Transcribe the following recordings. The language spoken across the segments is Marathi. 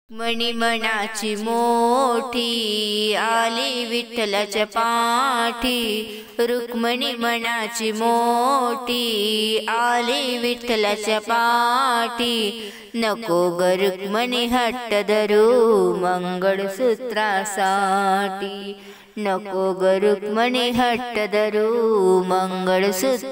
मणी मनाची मोठी आली विठ्ठलाच्या पाठी। रुक्मिणी मनाची मोठी आली विठ्ठलाच्या पाठी। नको ग रुक्मिणी हट्ट धरू मंगळसूत्रासाठी। नको ग रुक्मिणी हट्ट धरू मंगळसूत्रासाठी।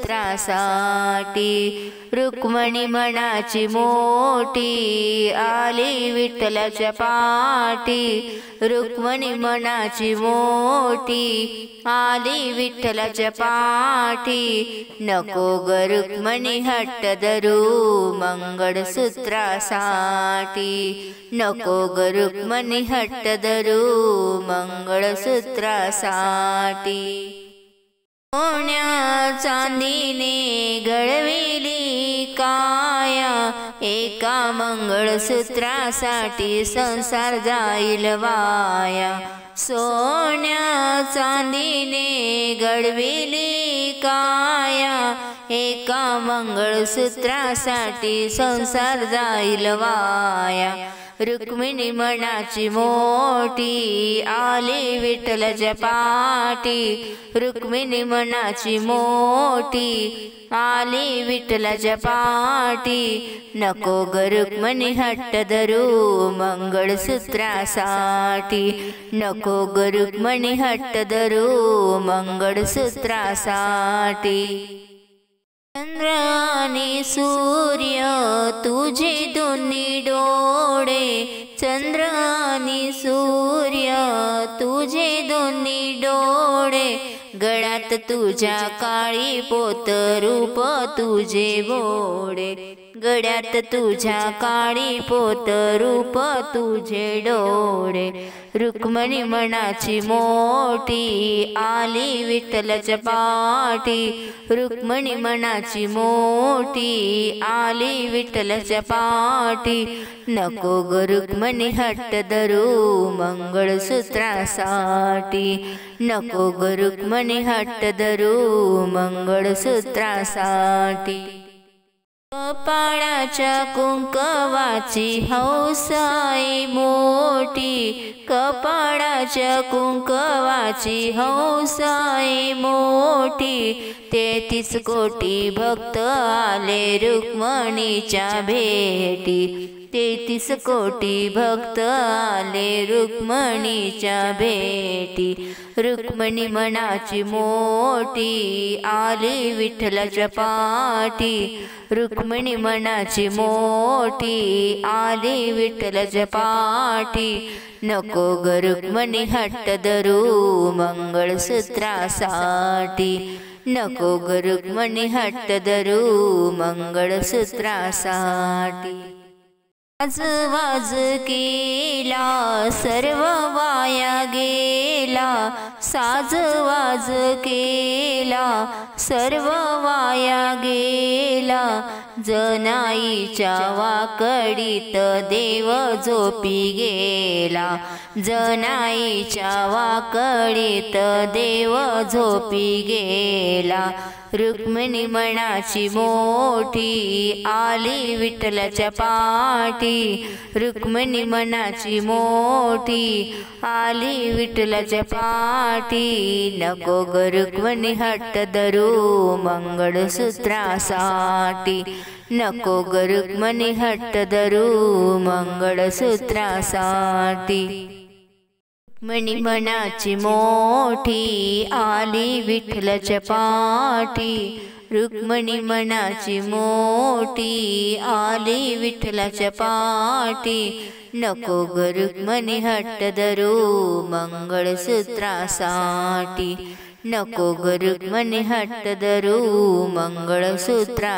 रुक्मिणी मनाची मोठी आली विठ्ठलाच्या पाठी। रुक्मिणी मनाची मोठी आली विठ्ठलाच्या पाठी। नको ग रुक्मिणी हट्ट धरू मंगळसूत्रासाठी। नको ग रुक्मिणी हट्ट धरू मंगळसूत्रासाठी। सोन्या चांदीने घडविली काया, एका मंगळसूत्रासाठी संसार जाईल वाया। सोन्या चांदीने घडविली काया, एका मंगळसूत्रासाठी संसार जाईल वाया। रुक्मिणी मनाची मोठी आली विठ्ठलाच्या पाठी। रुक्मिणी मनाची मोठी आली विठ्ठलाच्या पाठी। नको ग रुक्मिणी हट्ट धरू मंगळसूत्रासाठी। नको ग रुक्मिणी हट्ट धरू मंगळसूत्रासाठी। चंद्र आणि सूर्य तुझे दोन्ही डोळे, चंद्र आणि सूर्य तुझे दोन्ही डोळे। गळ्यात तुझ्या काळी पोत रूप तुझे बोडे। गळ्यात तुझ्या काळी पोत रूप तुझे डोळे। रुक्मिणी मनाची मोठी आली विठ्ठलाच्या पाठी। रुक्मिणी मनाची मोठी आली विठ्ठलाच्या पाठी। नको ग रुक्मिणी हट्ट धरू मंगळसूत्रासाठी। नको ग रुक्मिणी हट्ट धरू मंगळसूत्रासाठी। कपाळाच्या कुंकवाची हौस आहे मोठी, कपाळाच्या कुंकवाची हौस आहे मोठी। 33 कोटी भक्त आले रुक्मिणीच्या भेटी। 33 कोटी भक्त आले रुक्मिणीच्या भेटी। रुक्मिणी मनाची मोठी आली विठ्ठलाच्या पाठी। रुक्मिणी मनाची मोठी आली विठ्ठलाच्या पाठी। नको ग रुक्मिणी हट्ट धरू मंगळसूत्रासाठी। नको ग रुक्मिणी हट्ट धरू मंगळसूत्रासाठी। वाज वाज केला सर्व वाया गेला, साज वाज केला सर्व वाया गेला। जनाईच्या वाकडीत देव झोपी गेला, जनाईच्या वाकडीत देव झोपी गेला। रुक्मिणी मनाची मोठी आली विठ्ठलाच्या पाठी। रुक्मिणी मनाची मोठी आली विठ्ठलाच्या पाठी। नको ग रुक्मिणी हट्ट धरू मंगळसूत्रासाठी। नको ग रुक्मिणी हट्ट धरू मंगळसूत्रासाठी। रुक्मिणी मनाची मोठी आली विठ्ठलाच्या पाठी। रुक्मिणी मनाची मोठी आली विठ्ठलाच्या पाठी। नको ग रुक्मिणी हट्ट धरू मंगळसूत्रासाठी। नको ग रुक्मिणी हट्ट धरू मंगळसूत्रासाठी।